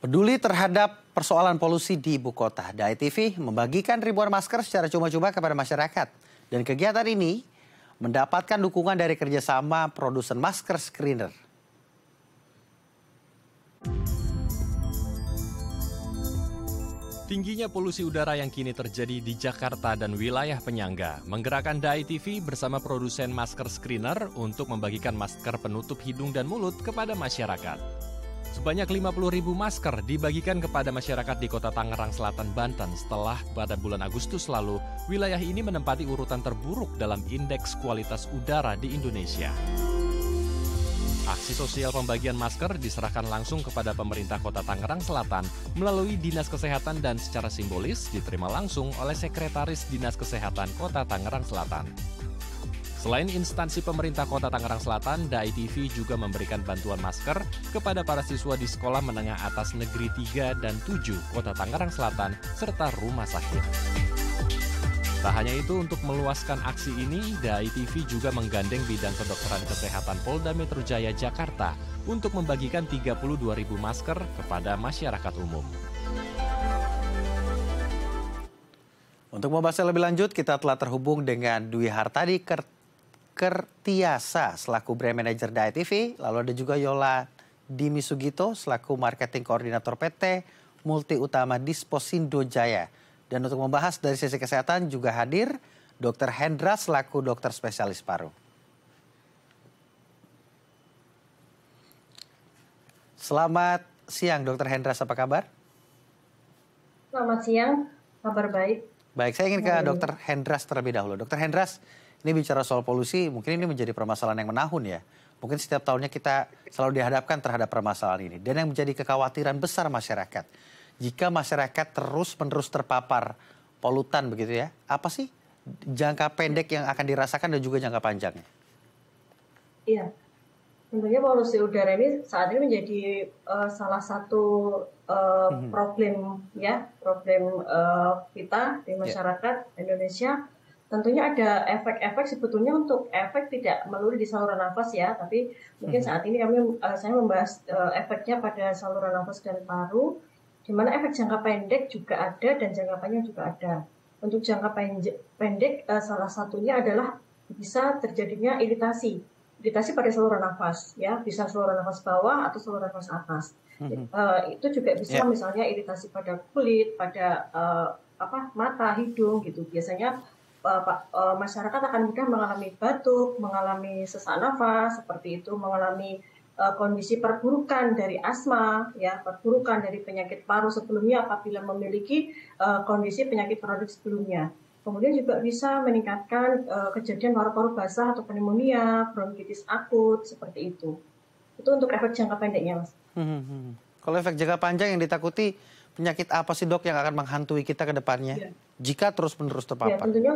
Peduli terhadap persoalan polusi di ibu kota, Dai TV membagikan ribuan masker secara cuma-cuma kepada masyarakat. Dan kegiatan ini mendapatkan dukungan dari kerjasama produsen masker Screener. Tingginya polusi udara yang kini terjadi di Jakarta dan wilayah penyangga menggerakkan Dai TV bersama produsen masker Screener untuk membagikan masker penutup hidung dan mulut kepada masyarakat. Sebanyak 50.000 masker dibagikan kepada masyarakat di Kota Tangerang Selatan, Banten setelah pada bulan Agustus lalu wilayah ini menempati urutan terburuk dalam indeks kualitas udara di Indonesia. Aksi sosial pembagian masker diserahkan langsung kepada pemerintah Kota Tangerang Selatan melalui Dinas Kesehatan dan secara simbolis diterima langsung oleh Sekretaris Dinas Kesehatan Kota Tangerang Selatan. Selain instansi pemerintah Kota Tangerang Selatan, Dai TV juga memberikan bantuan masker kepada para siswa di Sekolah Menengah Atas Negeri 3 dan 7 Kota Tangerang Selatan serta rumah sakit. Tak hanya itu, untuk meluaskan aksi ini, Dai TV juga menggandeng Bidang Kedokteran Kesehatan Polda Metro Jaya Jakarta untuk membagikan 32.000 masker kepada masyarakat umum. Untuk membahasnya lebih lanjut, kita telah terhubung dengan Dwi Hartadi Kertiasa selaku Brand Manager Dai TV, lalu ada juga Yola Dimi Sugito selaku Marketing Koordinator PT Multi Utama Disposindo Jaya. Dan untuk membahas dari sisi kesehatan juga hadir Dr. Hendra selaku dokter spesialis paru. Selamat siang Dr. Hendra, apa kabar? Selamat siang, kabar baik. Baik, saya ingin ke Dr. Hendras terlebih dahulu. Dr. Hendras, ini bicara soal polusi, mungkin ini menjadi permasalahan yang menahun ya. Mungkin setiap tahunnya kita selalu dihadapkan terhadap permasalahan ini. Dan yang menjadi kekhawatiran besar masyarakat, jika masyarakat terus-menerus terpapar polutan begitu ya, apa sih jangka pendek yang akan dirasakan dan juga jangka panjangnya? Iya, tentunya polusi udara ini saat ini menjadi salah satu problem kita di masyarakat Indonesia. Tentunya ada efek-efek sebetulnya untuk efek tidak melulu di saluran nafas ya, tapi mungkin saat ini saya membahas efeknya pada saluran nafas dan paru, di mana efek jangka pendek juga ada dan jangka panjang juga ada. Untuk jangka pendek salah satunya adalah bisa terjadinya iritasi pada saluran nafas ya, bisa saluran nafas bawah atau saluran nafas atas. Itu juga bisa misalnya iritasi pada kulit, pada mata, hidung gitu. Biasanya masyarakat akan mudah mengalami batuk, mengalami sesak nafas seperti itu, mengalami kondisi perburukan dari asma, ya, perburukan dari penyakit paru sebelumnya apabila memiliki kondisi penyakit kronik sebelumnya. Kemudian juga bisa meningkatkan kejadian paru-paru basah atau pneumonia, bronkitis akut seperti itu. Itu untuk efek jangka pendeknya, Mas. Kalau efek jangka panjang yang ditakuti, penyakit apa sih dok yang akan menghantui kita ke depannya jika terus-menerus terpapar? Ya, tentunya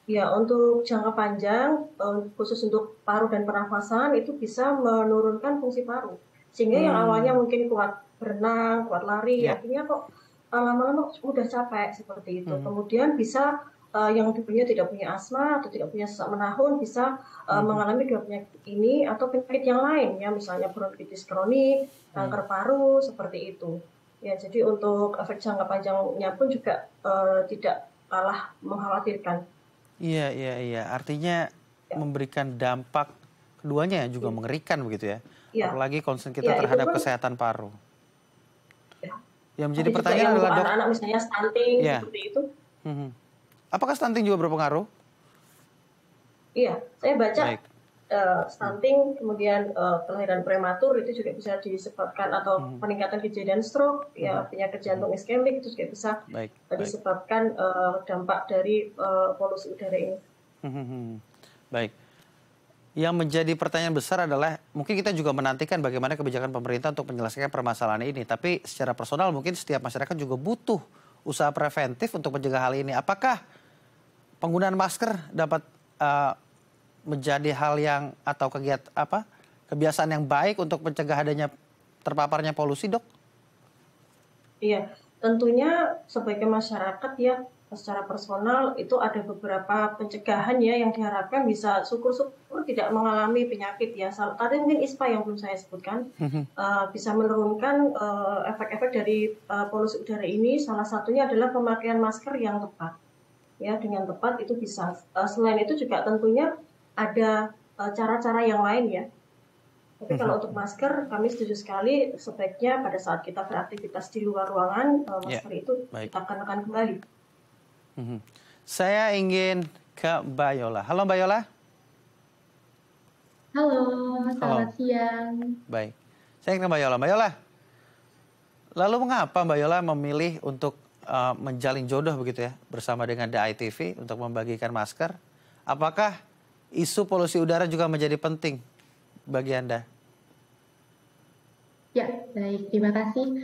ya, untuk jangka panjang, khusus untuk paru dan pernafasan, itu bisa menurunkan fungsi paru. Sehingga yang awalnya mungkin kuat berenang, kuat lari, akhirnya kok lama-lama udah capek seperti itu. Kemudian bisa yang tidak punya asma atau tidak punya sesak menahun, bisa mengalami dua penyakit ini atau penyakit yang lain, ya, misalnya bronkitis kronik, kanker paru, seperti itu. Ya, jadi untuk efek jangka panjangnya pun juga tidak kalah mengkhawatirkan. Iya. Artinya memberikan dampak keduanya juga mengerikan begitu ya. Apalagi concern kita terhadap kesehatan paru. Yang menjadi pertanyaan adalah dok, anak-anak misalnya stunting seperti itu. Apakah stunting juga berpengaruh? Iya, saya baca stunting, kemudian kelahiran prematur itu juga bisa disebabkan, atau peningkatan kejadian stroke, ya, penyakit jantung iskemik itu juga bisa disebabkan dampak dari polusi udara ini. Baik. Yang menjadi pertanyaan besar adalah mungkin kita juga menantikan bagaimana kebijakan pemerintah untuk menyelesaikan permasalahan ini. Tapi secara personal mungkin setiap masyarakat juga butuh usaha preventif untuk mencegah hal ini. Apakah penggunaan masker dapat menjadi hal yang atau kebiasaan yang baik untuk mencegah adanya terpaparnya polusi, dok? Iya, tentunya sebagai masyarakat ya secara personal itu ada beberapa pencegahan ya yang diharapkan bisa syukur-syukur tidak mengalami penyakit ya. Tadi mungkin ISPA yang belum saya sebutkan bisa menurunkan efek-efek dari polusi udara ini. Salah satunya adalah pemakaian masker yang tepat. Ya, dengan tepat itu bisa. Selain itu juga tentunya ada cara-cara yang lain ya. Tapi kalau untuk masker, kami setuju sekali sebaiknya pada saat kita beraktivitas di luar ruangan, masker itu kita kenakan kembali. Saya ingin ke Mbak Yola. Halo Mbak Yola. Halo, selamat siang. Baik, saya ingin ke Mbak Yola. Mbak Yola, lalu mengapa Mbak Yola memilih untuk menjalin jodoh begitu ya bersama dengan DAI-TV untuk membagikan masker? Apakah isu polusi udara juga menjadi penting bagi Anda? Ya, baik. Terima kasih.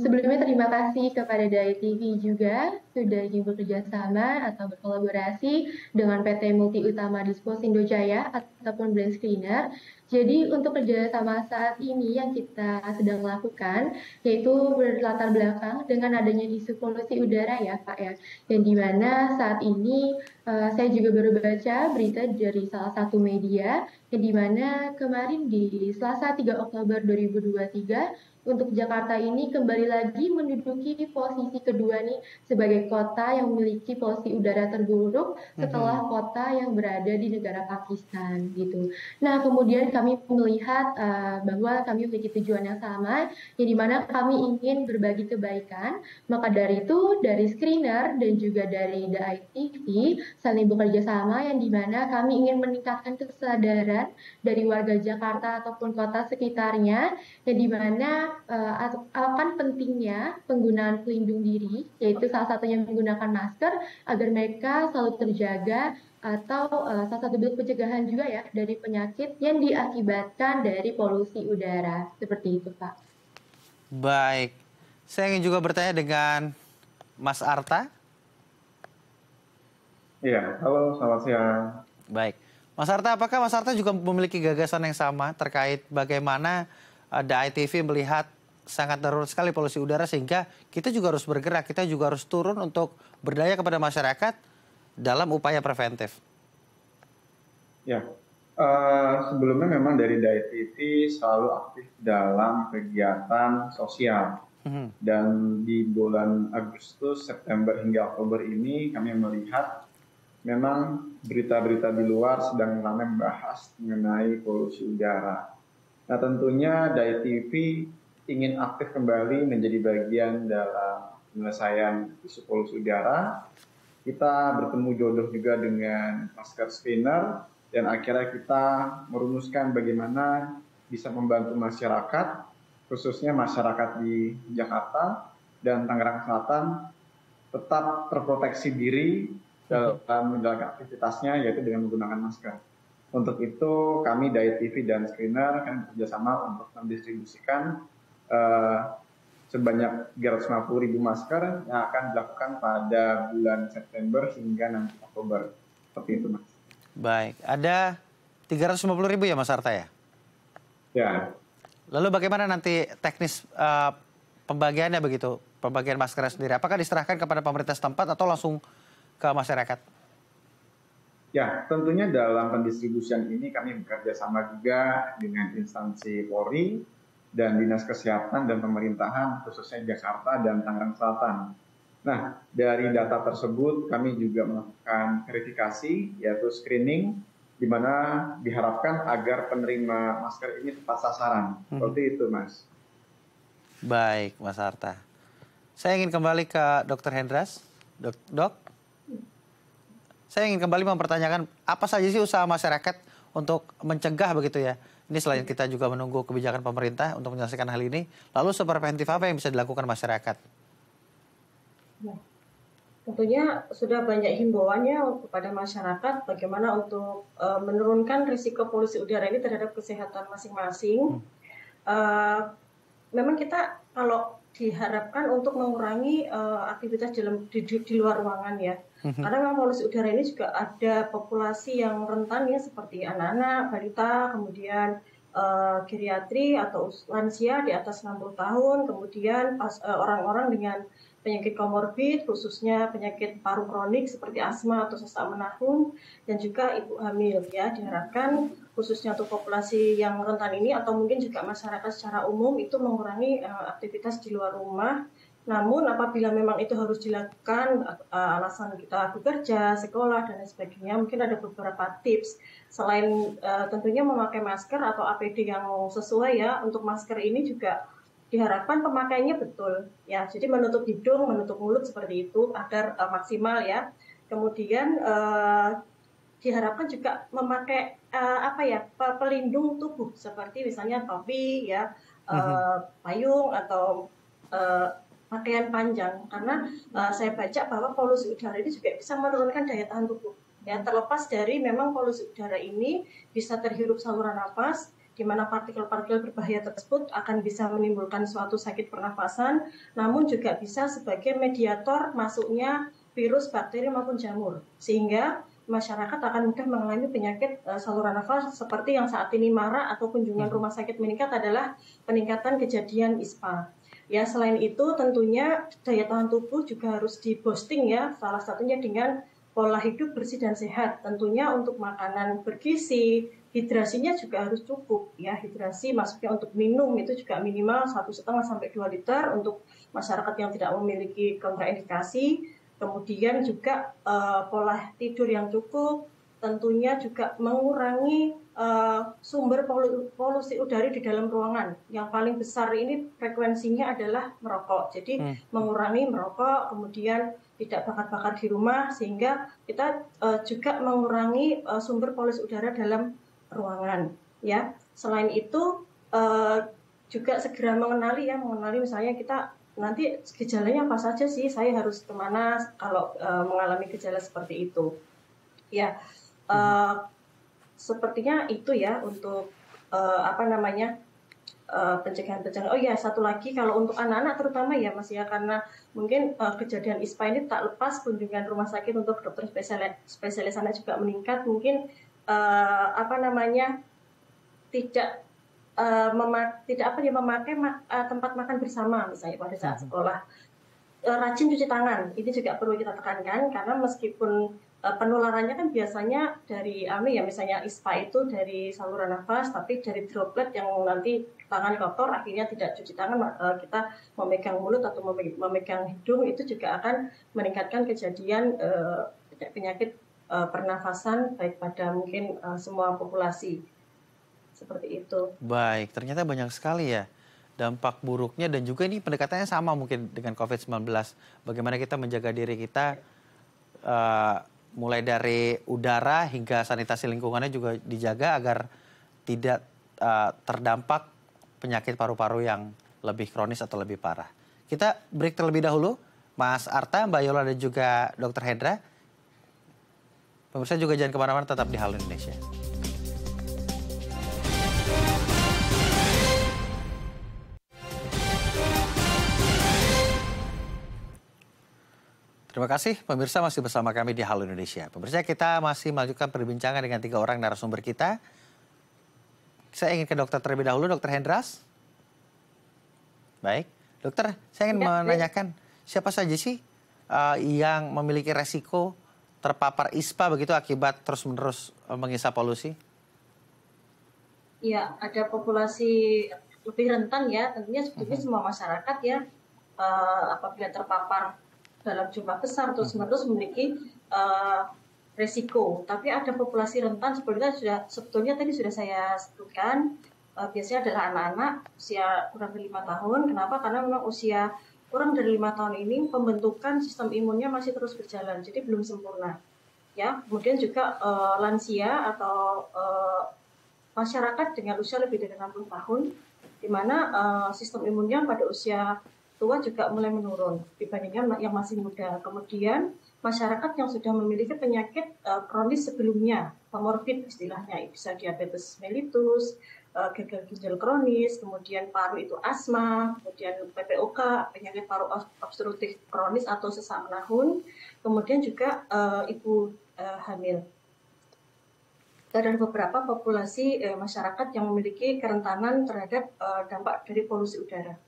Sebelumnya terima kasih kepada DAI TV juga sudah bekerja sama atau berkolaborasi dengan PT Multi Utama Dispos Indojaya ataupun Brand Screener. Jadi untuk kerjasama saat ini yang kita sedang lakukan yaitu berlatar belakang dengan adanya isu polusi udara ya Pak ya. Yang dimana saat ini saya juga baru baca berita dari salah satu media yang dimana kemarin di Selasa 3 Oktober 2023 untuk Jakarta ini kembali lagi menduduki posisi kedua nih sebagai kota yang memiliki polusi udara terburuk setelah kota yang berada di negara Pakistan gitu. Nah kemudian kami melihat bahwa kami memiliki tujuan yang sama, yang dimana kami ingin berbagi kebaikan. Maka dari itu dari Screener dan juga dari DAI TV saling bekerja sama, yang dimana kami ingin meningkatkan kesadaran dari warga Jakarta ataupun kota sekitarnya, yang dimana akan pentingnya penggunaan pelindung diri, yaitu salah satunya menggunakan masker agar mereka selalu terjaga, atau salah satu bentuk pencegahan juga ya dari penyakit yang diakibatkan dari polusi udara. Seperti itu Pak. Baik, saya ingin juga bertanya dengan Mas Arta. Iya, halo, selamat siang. Baik, Mas Arta, apakah Mas Arta juga memiliki gagasan yang sama terkait bagaimana DAI TV melihat sangat darurat sekali polusi udara sehingga kita juga harus bergerak, kita juga harus turun untuk berdaya kepada masyarakat dalam upaya preventif? Ya, sebelumnya memang dari DAI TV selalu aktif dalam kegiatan sosial. Dan di bulan Agustus, September hingga Oktober ini kami melihat memang berita-berita di luar sedang ramai membahas mengenai polusi udara. Nah tentunya DAI TV ingin aktif kembali menjadi bagian dalam penyelesaian isu polusi udara. Kita bertemu jodoh juga dengan masker Screener dan akhirnya kita merumuskan bagaimana bisa membantu masyarakat, khususnya masyarakat di Jakarta dan Tangerang Selatan tetap terproteksi diri dalam menjalankan aktivitasnya yaitu dengan menggunakan masker. Untuk itu kami DAI TV dan Screener akan bekerjasama untuk mendistribusikan sebanyak 350.000 masker yang akan dilakukan pada bulan September hingga nanti Oktober. Seperti itu Mas. Baik, ada 350.000 ya Mas Arta ya? Ya. Lalu bagaimana nanti teknis pembagiannya begitu? Pembagian masker sendiri, apakah diserahkan kepada pemerintah setempat atau langsung ke masyarakat? Ya, tentunya dalam pendistribusian ini kami bekerja sama juga dengan instansi Polri dan Dinas Kesehatan dan Pemerintahan khususnya Jakarta dan Tangerang Selatan. Nah, dari data tersebut kami juga melakukan verifikasi yaitu screening di mana diharapkan agar penerima masker ini tepat sasaran. Seperti itu, Mas. Baik, Mas Arta. Saya ingin kembali ke Dr. Hendras. Dok, saya ingin kembali mempertanyakan apa saja sih usaha masyarakat untuk mencegah begitu ya. Ini selain kita juga menunggu kebijakan pemerintah untuk menyelesaikan hal ini, lalu sepreventif apa yang bisa dilakukan masyarakat? Ya, tentunya sudah banyak himbauannya kepada masyarakat bagaimana untuk menurunkan risiko polusi udara ini terhadap kesehatan masing-masing. Memang kita kalau diharapkan untuk mengurangi aktivitas di luar ruangan ya. Karena memang polusi udara ini juga ada populasi yang rentan ya seperti anak-anak, balita, kemudian geriatri atau lansia di atas 60 tahun, kemudian orang-orang dengan penyakit komorbid, khususnya penyakit paru kronik seperti asma atau sesak menahun, dan juga ibu hamil ya. Diharapkan khususnya untuk populasi yang rentan ini atau mungkin juga masyarakat secara umum itu mengurangi aktivitas di luar rumah. Namun apabila memang itu harus dilakukan, alasan kita bekerja, sekolah, dan lain sebagainya, mungkin ada beberapa tips. Selain tentunya memakai masker atau APD yang sesuai ya, untuk masker ini juga diharapkan pemakaiannya betul ya, jadi menutup hidung, menutup mulut seperti itu agar maksimal ya. Kemudian diharapkan juga memakai pelindung tubuh seperti misalnya topi ya, payung atau pakaian panjang, karena saya baca bahwa polusi udara ini juga bisa menurunkan daya tahan tubuh ya, terlepas dari memang polusi udara ini bisa terhirup saluran nafas, di mana partikel-partikel berbahaya tersebut akan bisa menimbulkan suatu sakit pernafasan, namun juga bisa sebagai mediator masuknya virus, bakteri maupun jamur, sehingga masyarakat akan mudah mengalami penyakit saluran nafas seperti yang saat ini marak atau kunjungan rumah sakit meningkat adalah peningkatan kejadian ISPA. Ya, selain itu tentunya daya tahan tubuh juga harus di boosting ya, salah satunya dengan pola hidup bersih dan sehat. Tentunya untuk makanan bergizi, hidrasinya juga harus cukup ya. Hidrasi maksudnya untuk minum itu juga minimal 1,5 sampai 2 liter untuk masyarakat yang tidak memiliki kontraindikasi. Kemudian juga pola tidur yang cukup, tentunya juga mengurangi sumber polusi udara di dalam ruangan. Yang paling besar ini frekuensinya adalah merokok. Jadi mengurangi merokok, kemudian tidak bakar-bakar di rumah, sehingga kita juga mengurangi sumber polusi udara dalam ruangan. Ya, selain itu juga segera mengenali misalnya kita nanti gejalanya apa saja sih, saya harus kemana kalau mengalami gejala seperti itu. Ya, sepertinya itu ya untuk pencegahan. Oh ya, satu lagi kalau untuk anak-anak terutama ya Mas ya, karena mungkin kejadian ISPA ini tak lepas kunjungan rumah sakit untuk dokter spesialis anak juga meningkat, mungkin tidak memakai tempat makan bersama misalnya pada saat sekolah. Rajin cuci tangan ini juga perlu kita tekankan, karena meskipun penularannya kan biasanya dari misalnya ISPA itu dari saluran nafas, tapi dari droplet yang nanti tangan kotor akhirnya tidak cuci tangan, kita memegang mulut atau memegang hidung, itu juga akan meningkatkan kejadian penyakit pernafasan baik pada mungkin semua populasi. Seperti itu. Baik, ternyata banyak sekali ya dampak buruknya, dan juga ini pendekatannya sama mungkin dengan COVID-19. Bagaimana kita menjaga diri kita mulai dari udara hingga sanitasi lingkungannya juga dijaga agar tidak terdampak penyakit paru-paru yang lebih kronis atau lebih parah. Kita break terlebih dahulu, Mas Arta, Mbak Yola, dan juga Dr. Hendra. Pemirsa juga jangan kemana-mana, tetap di Halo Indonesia. Terima kasih pemirsa masih bersama kami di Halo Indonesia. Pemirsa, kita masih melanjutkan perbincangan dengan 3 orang narasumber kita. Saya ingin ke dokter terlebih dahulu, Dr. Hendras. Baik, dokter, saya ingin menanyakan siapa saja sih yang memiliki resiko terpapar ISPA begitu akibat terus-menerus menghisap polusi? Ya, ada populasi lebih rentan ya, tentunya sebetulnya semua masyarakat ya, apabila terpapar dalam jumlah besar terus-menerus memiliki resiko. Tapi ada populasi rentan sebetulnya tadi sudah saya sebutkan, biasanya adalah anak-anak usia kurang dari 5 tahun. Kenapa? Karena memang usia kurang dari 5 tahun ini pembentukan sistem imunnya masih terus berjalan, jadi belum sempurna. Ya, kemudian juga lansia atau masyarakat dengan usia lebih dari 60 tahun, di mana sistem imunnya pada usia tua juga mulai menurun dibandingkan yang masih muda. Kemudian masyarakat yang sudah memiliki penyakit kronis sebelumnya, komorbid istilahnya, bisa diabetes mellitus, gagal ginjal kronis, kemudian paru itu asma, kemudian PPOK, penyakit paru obstruktif kronis atau sesak menahun, kemudian juga ibu hamil. Ada beberapa populasi masyarakat yang memiliki kerentanan terhadap dampak dari polusi udara.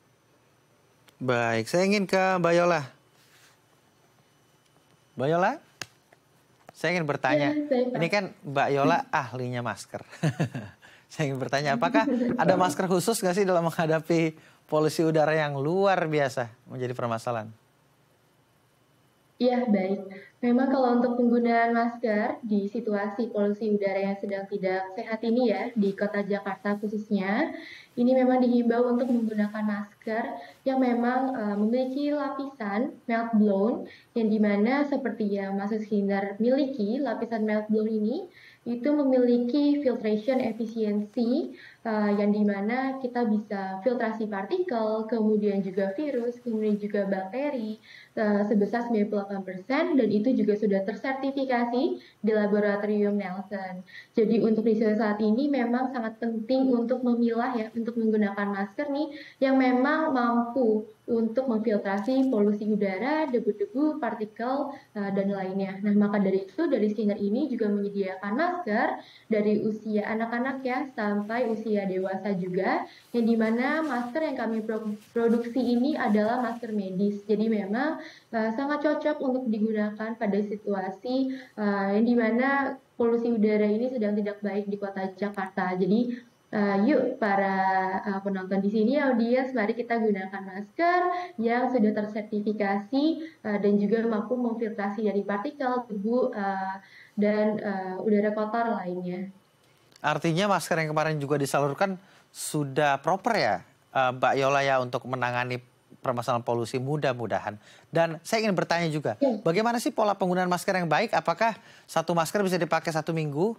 Baik, saya ingin ke Mbak Yola. Mbak Yola, saya ingin bertanya, Ya, baik, Pak. ini kan Mbak Yola ahlinya masker. Saya ingin bertanya, apakah ada masker khusus nggak sih dalam menghadapi polusi udara yang luar biasa menjadi permasalahan? Iya, baik. Memang kalau untuk penggunaan masker di situasi polusi udara yang sedang tidak sehat ini ya, di kota Jakarta khususnya, ini memang dihimbau untuk menggunakan masker yang memang memiliki lapisan melt blown, yang dimana seperti yang Mas Iskandar miliki, lapisan melt blown ini itu memiliki filtration efisiensi yang dimana kita bisa filtrasi partikel, kemudian juga virus, kemudian juga bakteri, sebesar 98% dan itu juga sudah tersertifikasi di laboratorium Nelson. Jadi untuk di saat ini memang sangat penting untuk memilah ya, untuk menggunakan masker nih yang memang mampu untuk memfiltrasi polusi udara, debu-debu, partikel, dan lainnya. Nah, maka dari itu dari Skinner ini juga menyediakan masker dari usia anak-anak ya sampai usia dewasa juga, yang dimana masker yang kami produksi ini adalah masker medis. Jadi memang sangat cocok untuk digunakan pada situasi yang dimana polusi udara ini sedang tidak baik di kota Jakarta. Jadi yuk para penonton di sini, audiens, mari kita gunakan masker yang sudah tersertifikasi dan juga mampu memfiltrasi dari partikel, debu, dan udara kotor lainnya. Artinya masker yang kemarin juga disalurkan sudah proper ya, Mbak Yola ya, untuk menangani permasalahan polusi mudah-mudahan. Dan saya ingin bertanya juga, bagaimana sih pola penggunaan masker yang baik? Apakah satu masker bisa dipakai 1 minggu?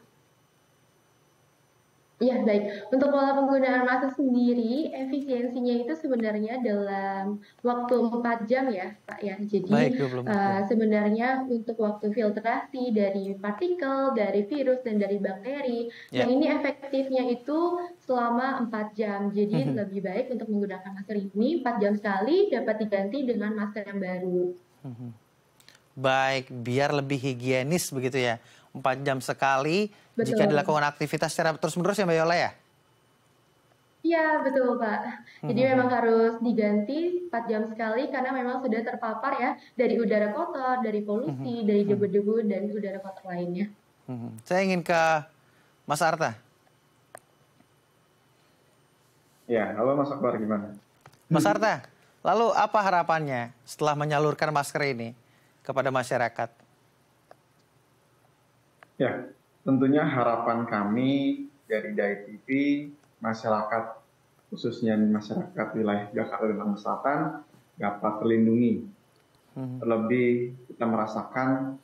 Iya, baik. Untuk pola penggunaan masker sendiri, efisiensinya itu sebenarnya dalam waktu 4 jam ya, Pak ya. Jadi Baik, 24 jam. sebenarnya untuk waktu filtrasi dari partikel, dari virus, dan dari bakteri, Ya. yang ini efektifnya itu selama 4 jam. Jadi lebih baik untuk menggunakan masker ini 4 jam sekali dapat diganti dengan masker yang baru. Baik, biar lebih higienis begitu ya. 4 jam sekali jika Betul. dilakukan aktivitas secara terus-menerus ya Mbak Yola ya? Iya, betul, Pak. Jadi memang harus diganti 4 jam sekali karena memang sudah terpapar ya dari udara kotor, dari polusi, dari debu-debu, dan udara kotor lainnya. Saya ingin ke Mas Arta. Ya, halo Mas Akbar, gimana? Mas Arta, lalu apa harapannya setelah menyalurkan masker ini kepada masyarakat? Ya, tentunya harapan kami dari DAI TV, masyarakat khususnya masyarakat wilayah Jakarta dan Selatan dapat terlindungi. Terlebih kita merasakan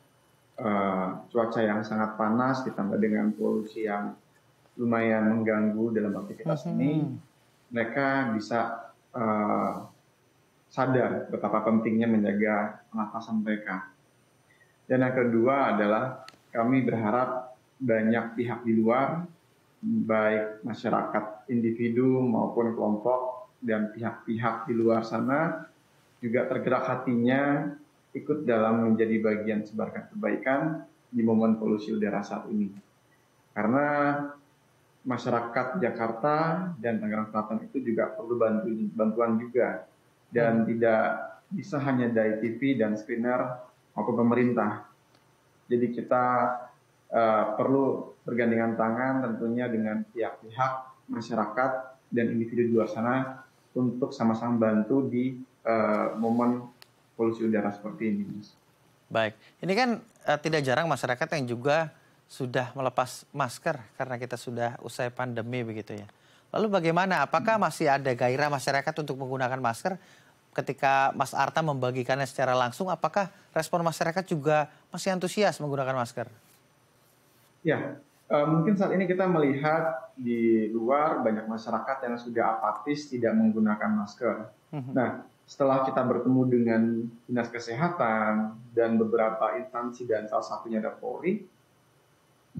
cuaca yang sangat panas ditambah dengan polusi yang lumayan mengganggu dalam aktivitas ini. Mereka bisa sadar betapa pentingnya menjaga pernafasan mereka. Dan yang kedua adalah kami berharap banyak pihak di luar, baik masyarakat individu maupun kelompok dan pihak-pihak di luar sana juga tergerak hatinya ikut dalam menjadi bagian sebarkan kebaikan di momen polusi udara saat ini. Karena masyarakat Jakarta dan Tangerang Selatan itu juga perlu bantuan juga. Dan tidak bisa hanya dari TV dan Skinner maupun pemerintah. Jadi kita perlu bergandengan tangan tentunya dengan pihak-pihak masyarakat dan individu di luar sana untuk sama-sama bantu di momen polusi udara seperti ini. Baik, ini kan tidak jarang masyarakat yang juga sudah melepas masker karena kita sudah usai pandemi begitu ya. Lalu bagaimana? Apakah masih ada gairah masyarakat untuk menggunakan masker? Ketika Mas Arta membagikannya secara langsung, apakah respon masyarakat juga masih antusias menggunakan masker? Ya, mungkin saat ini kita melihat di luar banyak masyarakat yang sudah apatis tidak menggunakan masker. Nah, setelah kita bertemu dengan Dinas Kesehatan dan beberapa instansi dan salah satunya ada Polri,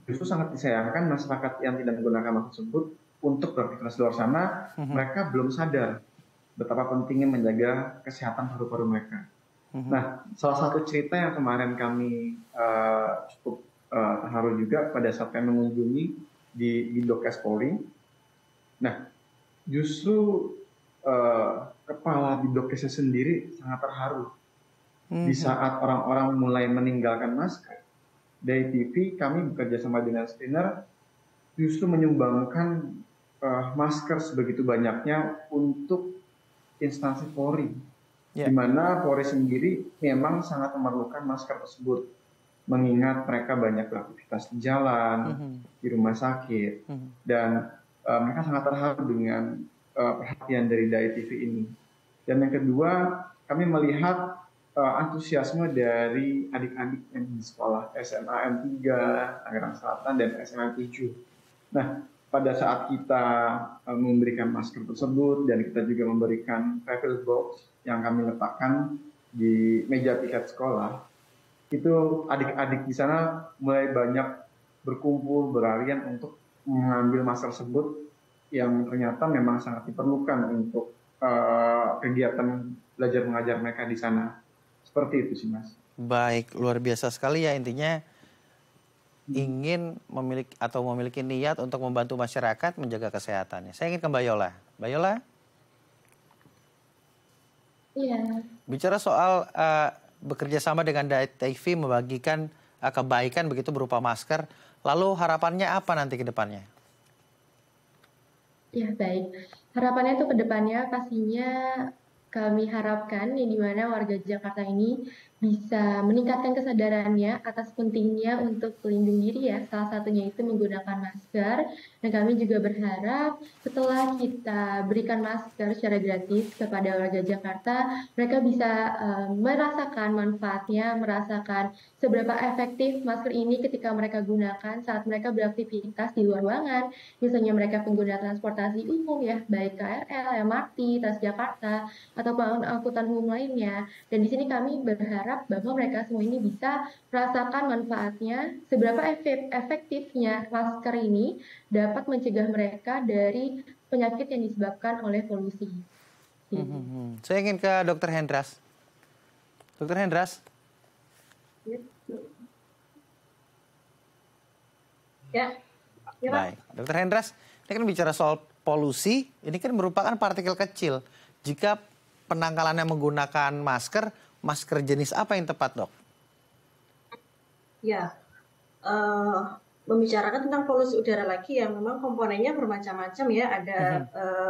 justru sangat disayangkan masyarakat yang tidak menggunakan masker tersebut untuk beraktivitas di luar sana, mereka belum sadar betapa pentingnya menjaga kesehatan paru-paru mereka. Nah, salah satu cerita yang kemarin kami cukup terharu juga pada saat kami mengunjungi di Dokes Polri. Nah, justru kepala di Dokesnya sendiri sangat terharu di saat orang-orang mulai meninggalkan masker, dari TV kami bekerja sama dengan screener justru menyumbangkan masker sebegitu banyaknya untuk instansi Polri, di mana Polri sendiri memang sangat memerlukan masker tersebut, mengingat mereka banyak beraktivitas di jalan, di rumah sakit, dan mereka sangat terharu dengan perhatian dari Dai TV ini. Dan yang kedua, kami melihat antusiasme dari adik-adik yang di sekolah SMA M3, Tangerang Selatan, dan SMA 7. Nah, pada saat kita memberikan masker tersebut, dan kita juga memberikan refill box yang kami letakkan di meja piket sekolah, itu adik-adik di sana mulai banyak berkumpul, berlarian untuk mengambil masker tersebut yang ternyata memang sangat diperlukan untuk kegiatan belajar mengajar mereka di sana. Seperti itu sih, Mas. Baik, luar biasa sekali ya, intinya ingin memiliki niat untuk membantu masyarakat menjaga kesehatannya. Saya ingin ke Mbak Yola. Mbak Yola? Iya. Bicara soal bekerja sama dengan Dai TV membagikan kebaikan begitu berupa masker, lalu harapannya apa nanti ke depannya? Ya, baik. Harapannya itu ke depannya pastinya kami harapkan yang dimana warga Jakarta ini bisa meningkatkan kesadarannya atas pentingnya untuk pelindung diri ya. Salah satunya itu menggunakan masker. Dan kami juga berharap setelah kita berikan masker secara gratis kepada warga Jakarta, mereka bisa merasakan manfaatnya, merasakan seberapa efektif masker ini ketika mereka gunakan saat mereka beraktivitas di luar ruangan. Misalnya mereka pengguna transportasi umum ya, baik KRL, MRT, Transjakarta, ataupun angkutan umum lainnya. Dan di sini kami berharap bahwa mereka semua ini bisa merasakan manfaatnya, seberapa efektifnya masker ini dapat mencegah mereka dari penyakit yang disebabkan oleh polusi. Saya ingin ke Dr. Hendras. Dr. Hendras? Ya. Baik, Dr. Hendras, ini kan bicara soal polusi, ini kan merupakan partikel kecil. Jika penangkalannya menggunakan masker jenis apa yang tepat, Dok? Ya, membicarakan tentang polusi udara lagi yang memang komponennya bermacam-macam ya. Ada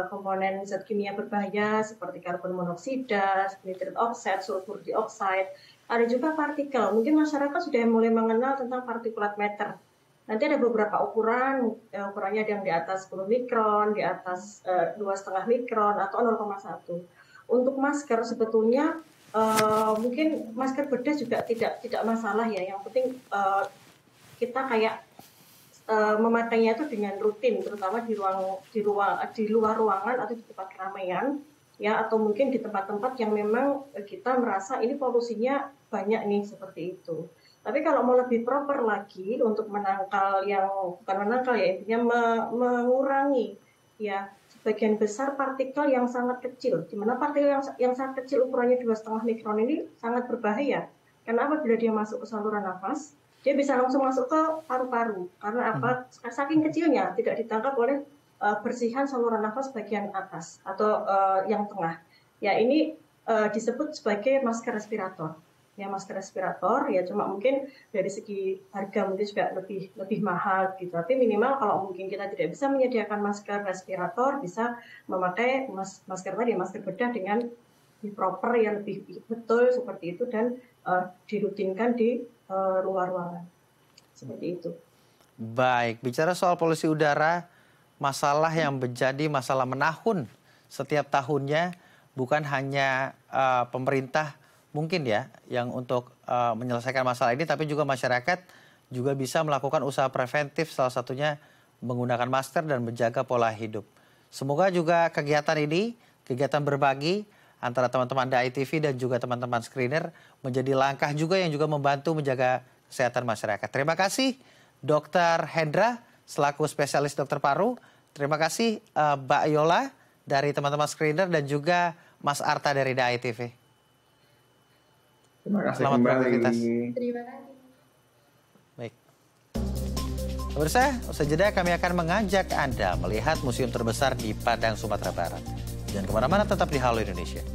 komponen zat kimia berbahaya seperti karbon monoksida, nitrate oxide, sulfur dioxide. Ada juga partikel. Mungkin masyarakat sudah mulai mengenal tentang partikulat matter. Nanti ada beberapa ukuran, ukurannya ada yang di atas 10 mikron, di atas 2,5 mikron, atau 0,1. Untuk masker sebetulnya mungkin masker bedah juga tidak masalah ya. Yang penting kita kayak memakainya itu dengan rutin, terutama di luar ruangan atau di tempat keramaian, ya, atau mungkin di tempat-tempat yang memang kita merasa ini polusinya banyak nih, seperti itu. Tapi kalau mau lebih proper lagi untuk menangkal yang bukan menangkal ya, intinya mengurangi ya sebagian besar partikel yang sangat kecil, di mana partikel yang sangat kecil ukurannya 2,5 mikron ini sangat berbahaya. Karena apabila dia masuk ke saluran nafas, dia bisa langsung masuk ke paru-paru. Karena apa? Saking kecilnya tidak ditangkap oleh bersihan saluran nafas bagian atas atau yang tengah. Ya, ini disebut sebagai masker respirator. Ya, masker respirator ya cuma mungkin dari segi harga mungkin juga lebih mahal gitu. Tapi minimal kalau mungkin kita tidak bisa menyediakan masker respirator, bisa memakai masker tadi, masker bedah dengan proper yang lebih betul seperti itu, dan dirutinkan di luar ruangan. Seperti itu. Baik, bicara soal polusi udara, masalah yang menjadi masalah menahun setiap tahunnya, bukan hanya pemerintah mungkin ya yang untuk menyelesaikan masalah ini, tapi juga masyarakat juga bisa melakukan usaha preventif, salah satunya menggunakan masker dan menjaga pola hidup. Semoga juga kegiatan ini, kegiatan berbagi antara teman-teman Dai TV dan juga teman-teman screener menjadi langkah juga yang juga membantu menjaga kesehatan masyarakat. Terima kasih Dr. Hendra selaku spesialis dokter paru. Terima kasih Mbak Yola dari teman-teman screener dan juga Mas Arta dari Dai TV. Terima kasih Selamat kembali. Terima kasih. Baik. Pemirsa, usai jeda kami akan mengajak Anda melihat museum terbesar di Padang, Sumatera Barat. Jangan kemana-mana, tetap di Halo Indonesia.